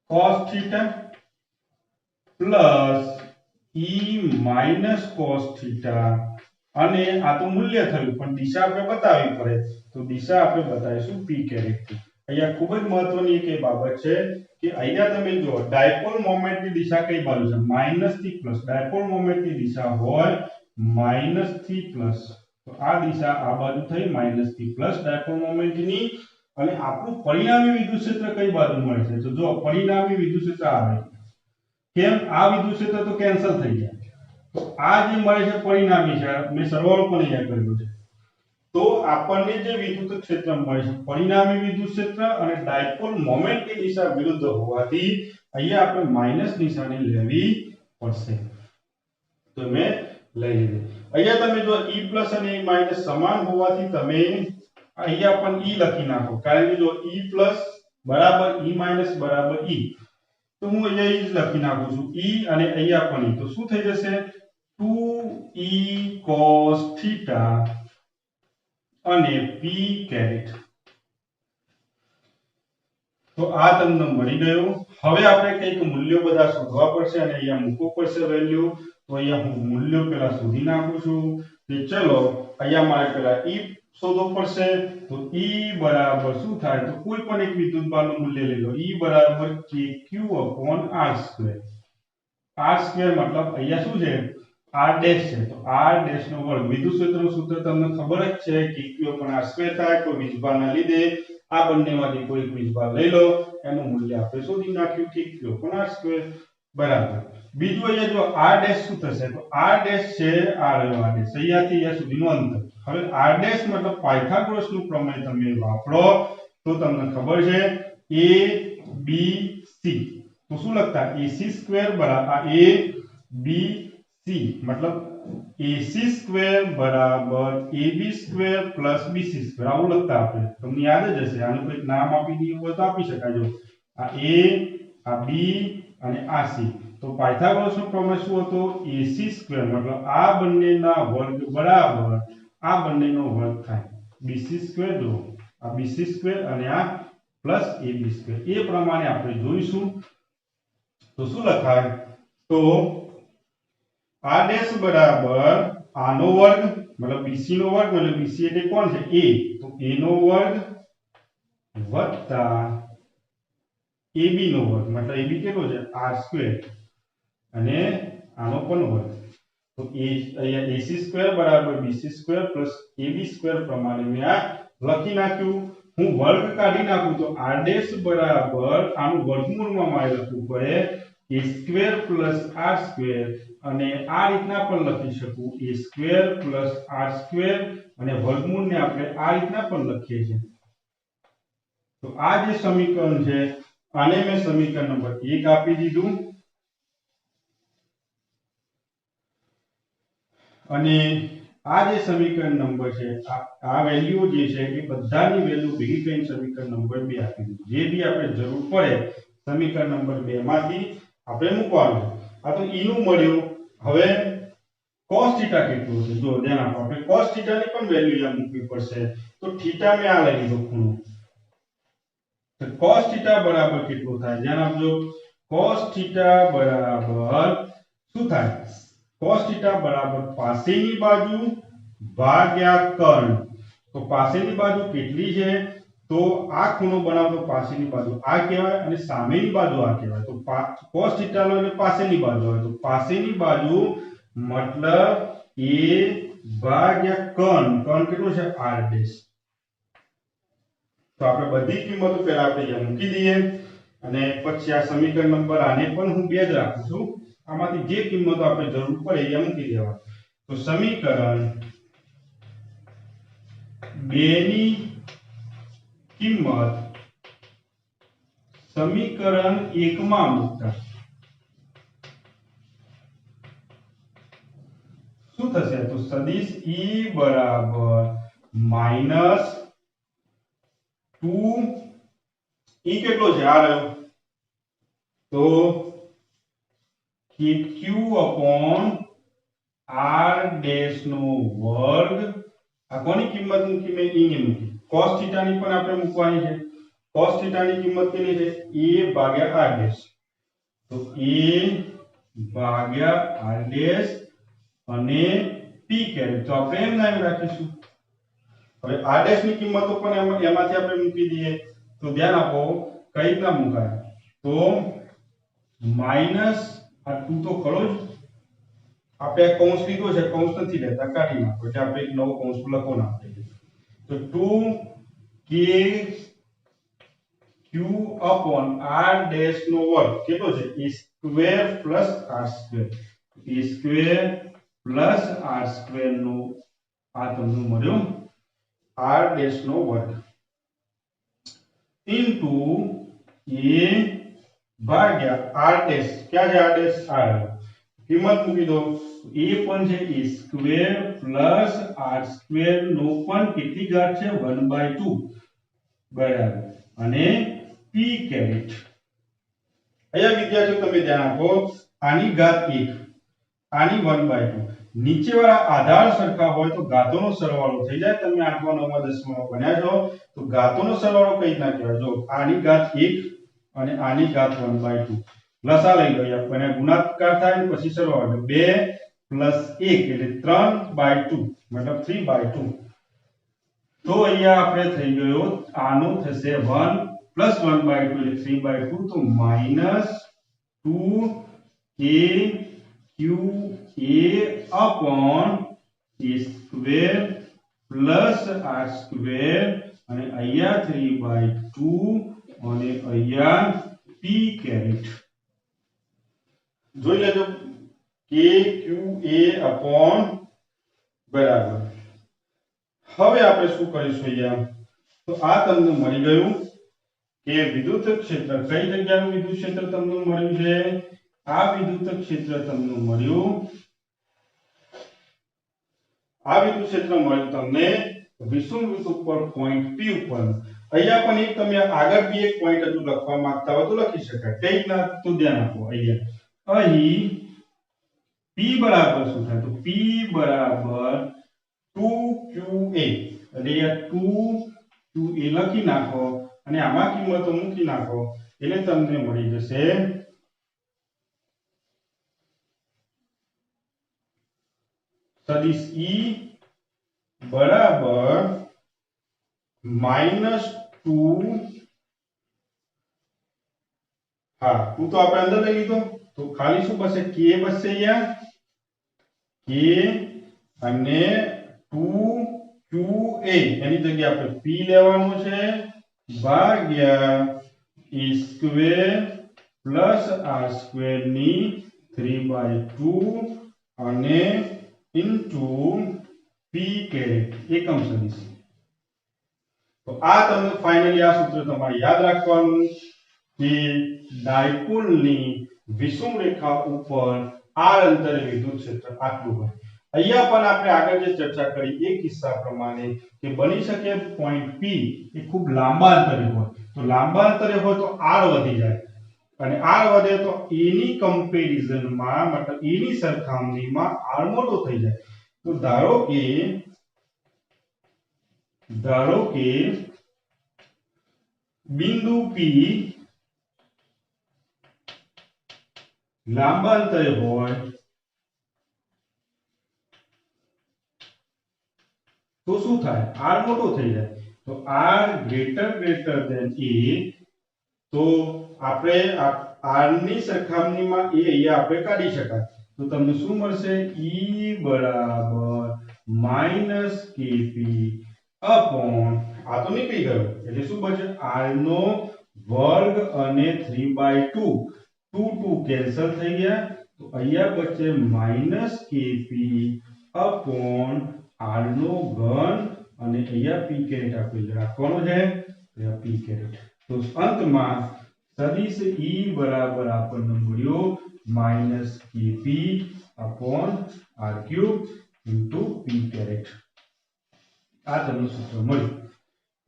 cos theta plus E minus cos theta, અને આ તો મૂલ્ય થયું પણ દિશા આપણે બતાવવી પડે, તો દિશા આપણે બતાવીશું p કેરેટ. અહીંયા ખૂબ જ મહત્વની એક બાબત છે કે અહીંયા તમે જો ડાયપોલ મોમેન્ટની દિશા કઈ બાજુ છે? માઈનસ થી પ્લસ. ડાયપોલ મોમેન્ટની દિશા હોય માઈનસ થી પ્લસ, તો આ દિશા આ બાજુ થઈ માઈનસ થી પ્લસ ડાયપોલ મોમેન્ટની. અને આપણું પરિણામી વિદ્યુત ક્ષેત્ર કઈ બાજુ મળે છે? તો જો પરિણામી વિદ્યુત ક્ષેત્ર આવે. કેમ? આ વિદ્યુત ક્ષેત્ર તો કેન્સલ થઈ ગયા, તો આ જે મળે છે પરિણામી છે. મેં સરવાળો પણ અહીંયા કર્યો છે. તો આપણને જે વિદ્યુત ક્ષેત્ર મળે છે પરિણામી વિદ્યુત ક્ષેત્ર અને ડાયપોલ મોમેન્ટની દિશા વિરુદ્ધ હોવાથી અહીંયા આપણે માઈનસ નિશાની લેવી પડશે. તો મેં લઈ લીધી. અહીંયા તમે જો E પ્લસ અને E માઈનસ સમાન હોવાથી તમે અહીંયા પણ E લખી નાખો, કારણ કે જો E પ્લસ બરાબર E માઈનસ બરાબર E, તો હું અહીંયા E લખી નાખું છું. E અને અહીંયા પણ E, તો શું થઈ જશે? 2E cos થીટા અને p કેરેટ. તો આ તમને મળી ગયું. હવે આપણે કંઈક મૂલ્યો બધા શોધવા પડશે અને અહીંયા મૂકવું પડશે વેલ્યુ. તો અહીંયા હું મૂલ્યો પહેલા શોધી નાખું છું. કે ચલો અહીંયા મારે પહેલા E શોધવું પડશે. તો E બરાબર શું થાય? તો કોઈ પણ એક વિદ્યુતભારનું મૂલ્ય લઈ લો. E બરાબર kq/r². r² મતલબ અહીંયા શું છે? r ડેશ છે, તો r ડેશ નો વર્ગ. વિદ્યુત ક્ષેત્રનું સૂત્ર તમને ખબર જ છે કે kq/r² થાય. કોઈ વીજભારના લીધે આ બંનેમાંથી કોઈ એક વીજભાર લઈ લો, એનું મૂલ્ય આપણે શોધી નાખ્યું kq/r² બરાબર. બીજું અહીંયા જો r ડેશ શું થશે? તો r ડેશ છે r ડેશ અહીંયાથી અહીંયા સુધીનું અંતર. હવે r ડેશ મતલબ પાયથાગોરસનું પ્રમેય તમે વાપરો તો તમને ખબર છે abc. તો શું લખતા? ac² બરાબર abc मतलब ac² बराबर ab² प्लस bc². આવું લખતા આપણે. તમને યાદ જ હશે. આનું કંઈક નામ આપી દીધું હોય તો આપી શકાય. જો આ a, આ b અને આ c. તો પાયથાગોરસનો પ્રમેય શું હતો? ac² મતલબ આ બંનેના વર્ગ બરાબર આ બંનેનો વર્ગ થાય bc². જો આ bc² અને આ પ્લસ ab². એ પ્રમાણે આપણે જોઈશું. તો શું લખાય? તો r ડેશ બરાબર આનો વર્ગ मतलब bc નો વર્ગ, मतलब bc એટલે કોણ છે? a, તો a નો વર્ગ વત્તા ab નો વર્ગ, मतलब ab કેટલો છે? r² અને આનો પણ વર્ગ. તો અહીંયા ac² બરાબર bc² પ્લસ ab² પ્રમાણે મેં આ લખી નાખ્યું. હું વર્ગ કાઢી નાખું તો r ડેશ બરાબર આનું વર્ગમૂળમાં મારે લખવું પડે a square plus R square અને આ રીતના પણ લખી શકું a square plus R square અને વર્ગમૂળને આપણે આ રીતના પણ લખીએ છીએ. તો આ જે સમીકરણ છે આને મેં સમીકરણ નંબર 1 આપી દીધું અને આ જે સમીકરણ નંબર છે આ વેલ્યુ જે છે એ બધાની વેલ્યુ ભેગી કરીને સમીકરણ નંબર 2 આપી દીધું. જે બી આપણે જરૂર પડે સમીકરણ નંબર 2 માંથી આપણે મૂકવાનું. આ તો e નું મળ્યું. હવે cos θ કેટલું છે જો ધ્યાન આપો. આપણે cos θ ની પણ વેલ્યુ અહીંયા મૂકવી પડશે. તો θ મેં આ લઈ લીધો ખૂણો. તો cos θ બરાબર કેટલું થાય ધ્યાન આપજો. cos θ બરાબર શું થાય? cos θ બરાબર પાસેની બાજુ ભાગ્યા કર્ણ. તો પાસેની બાજુ કેટલી છે? તો આ ખૂણો બનાવતો પાસેની બાજુ આ કહેવાય અને સામેની બાજુ આ કહેવાય. તો cos θ લો એટલે પાસેની બાજુ આવે. તો પાસેની બાજુ મતલબ a ભાગ્યા કર્ણ. કર્ણ કેટલું છે? r dash. તો આપણે બધી કિંમતો પહેલા આપણે અહીંયા મૂકી દઈએ અને પછી આ સમીકરણ નંબર આને પણ હું 2 જ રાખું છું. આમાંથી જે કિંમતો આપણે જરૂર પડે એ મૂકી દેવા. તો સમીકરણ 2 ની કિંમત સમીકરણ 1 માં મૂકતા શું થશે? તો સદિશ e બરાબર -2 e કેટલો છે? આ રહ્યો. તો q upon r ડેશ નો વર્ગ. આ કોની કિંમત મૂકી? મેં e ની મૂકી. cos θ ની પણ આપણે મૂકવાની છે. cos θ ની કિંમત કેટલી છે? a ભાગ્યા r ડેશ. તો a ભાગ્યા r ડેશ અને p કેરેટ. તો આપણે એમ નામ રાખીશું. હવે r ડેશ ની કિંમતો પણ એમાંથી આપણે મૂકી દઈએ. તો ધ્યાન આપો કઈ રીતના મુકાય. તો માઈનસ આ 2 તો ખરો જ. આપણે કૌંસ લીધો છે, કૌંસ નથી લેતા, કાઢી નાખો એટલે આપણે એક નવો કૌંસ લખો નાખીએ. તો 2k q upon r dash નો વર્ગ કેટલો છે? a square plus r square. a square plus r square નો આ તમને મળ્યો r ડેશ નો વર્ગ ઇન્ટુ a ભાગ્યા r ડેશ. ક્યાં છે r ડેશ? r. કિંમત મૂકી દો. a પણ છે a square plus r square નો પણ કેટલી ઘાત છે? 1/2 બરાબર અને p કેરેટ. અહીંયા વિદ્યાર્થીઓ તમે ધ્યાન આપો. આની ઘાત 1 આની 1/2. નીચેવાળા આધાર સરખા હોય તો ઘાતોનો સરવાળો થઈ જાય. તમે 8મા 9મા 10મા ભણ્યા છો તો ઘાતોનો સરવાળો કઈ રીતના કહેવાય? જો આની ઘાત 1 અને આની ઘાત 1/2. લસા લઈ લો. આપણે ગુણાકાર થાય ને પછી સરવાળો 2 + 1 એટલે 3/2 મતલબ 3/2. તો અહીંયા આપણે થઈ ગયો આનો થશે 1 + 1/2 એટલે 3/2. તો -2k q a upon a square plus r square અને અહીંયા 3/2 અને અહીંયા p કેરેટ. જોઈ લેજો k q a upon બરાબર. હવે આપણે શું કરીશું અહીંયા? તો આ તમને મળી ગયું કે વિદ્યુત ક્ષેત્ર કઈ જગ્યાનું વિદ્યુત ક્ષેત્ર તમને મળ્યું છે? આ વિદ્યુત ક્ષેત્ર તમને મળ્યું. આ વિદ્યુત ક્ષેત્ર મળ્યું તમને વિષુવવૃત્ત ઉપર પોઈન્ટ P ઉપર. અહીંયા પણ એક તમે આગળ બી એક પોઈન્ટ હજુ લખવા માંગતા હોય તો લખી શકાય. કઈ રીતના? તો ધ્યાન આપો. અહીંયા અહીં P બરાબર શું થાય? તો P બરાબર 2qa. એટલે આ 2qa લખી નાખો અને આમાં કિંમતો મૂકી નાખો એટલે તમને મળી જશે સદિશ E બરાબર -2. હા 2 તો આપણે અંદર લઈ લીધો તો ખાલી શું બચશે? k બચશે અહીંયા. k અને 2qa એની જગ્યાએ આપણે p લેવાનું છે ભાગ્યા a square plus R square ની 3/2 અને ઇન્ટુ પી કેરેટ એકમ સદિશ. તો આ તમને ફાઇનલી આ સૂત્ર તમારે યાદ રાખવાનું કે ડાયપોલની વિષુવ રેખા ઉપર r અંતરે વિદ્યુત ક્ષેત્ર આટલું હોય. અહીંયા પણ આપણે આગળ જે ચર્ચા કરી એ કિસ્સા પ્રમાણે કે બની શકે પોઈન્ટ P એ ખૂબ લાંબા અંતરે હોય. તો લાંબા અંતરે હોય તો r વધી જાય અને r વધે તો a ની કમ્પેરિઝનમાં મતલબ a ની સરખામણીમાં r મોટો થઈ જાય. તો ધારો કે બિંદુ P લાંબા અંતરે હોય તો શું થાય? r મોટો થઈ જાય. તો r greater than a, તો આપણે r ની સરખામણીમાં a અહીંયા આપણે કાઢી શકાય. તો તમને શું મળશે? E બરાબર -kp upon આ તો નીકળી ગયો એટલે શું બચે? r નો વર્ગ અને 3/2 2 કેન્સલ થઈ ગયા. તો અહીંયા બચે -kp upon r નો ઘન અને અહીંયા p કેરેટ આપણે રાખવાનો છે. અહીંયા p કેરેટ. તો અંતમાં સદિશ E બરાબર આપણને મળ્યો -kp upon r cube into p caret. આ તમને સૂત્ર મળ્યું.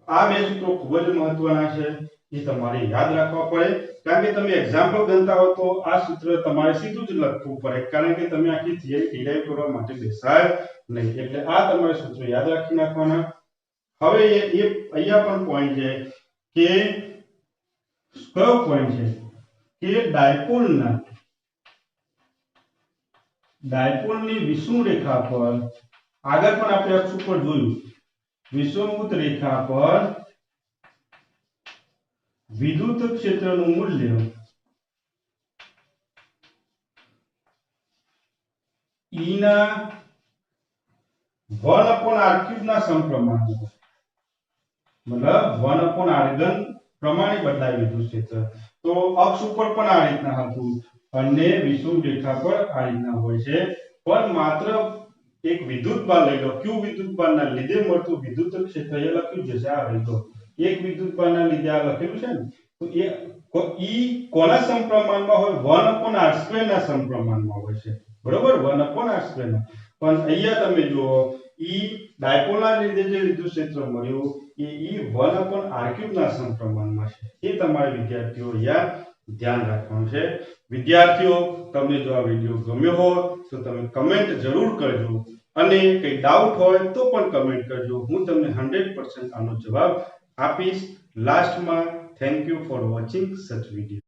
આ બે સૂત્રો ખૂબ જ મહત્વના છે, એ તમારે યાદ રાખવા પડે. કારણ કે તમે એક્ઝામ્પલ ગણતા હો તો આ સૂત્ર તમારે સીધું જ લખવું પડે, કારણ કે તમે આખી થિયરી ડિરાઈવ કરવા માટે બેસાય નહીં. એટલે આ તમારે સૂત્ર યાદ રાખી નાખવાના. હવે એ અહીંયા પણ પોઈન્ટ છે કે કયો પોઈન્ટ છે કે ડાયપોલની વિષુવ રેખા પર આગળ પણ આપણે અક્ષ ઉપર જોયું, વિષુવવૃત્ત રેખા પર વિદ્યુત ક્ષેત્રનું મૂલ્ય E ના 1/r³ ના સમપ્રમાણમાં, મતલબ 1/r³ પ્રમાણે બદલાય વિદ્યુત ક્ષેત્ર. તો અક્ષ ઉપર પણ આ રીતના હતું અને વિષુવ રેખા પર આ રીતના હોય છે. પણ માત્ર એક વિદ્યુતભાર લઈ લો, q વિદ્યુતભારના લીધે મળતું વિદ્યુત ક્ષેત્ર એ લખ્યું છે આ રહી તો એક વિદ્યુતભારના લીધે આ લખેલું છે ને, તો એ કોના સમપ્રમાણમાં હોય? 1/r² ના સમપ્રમાણમાં હોય છે. બરોબર, 1/r². પણ અહીંયા તમે જુઓ E ડાયપોલના લીધે જે વિદ્યુત ક્ષેત્ર મળ્યું એ E 1/r³ ના સમપ્રમાણમાં છે. એ તમારે વિદ્યાર્થીઓ યાદ ધ્યાન રાખવાનું છે. વિદ્યાર્થીઓ, તમને જો આ વિડિયો ગમ્યો હોય તો તમે કમેન્ટ જરૂર કરજો અને કઈ ડાઉટ હોય તો પણ કમેન્ટ કરજો. હું તમને 100% આનો જવાબ આપીશ. લાસ્ટમાં thank you for watching such video.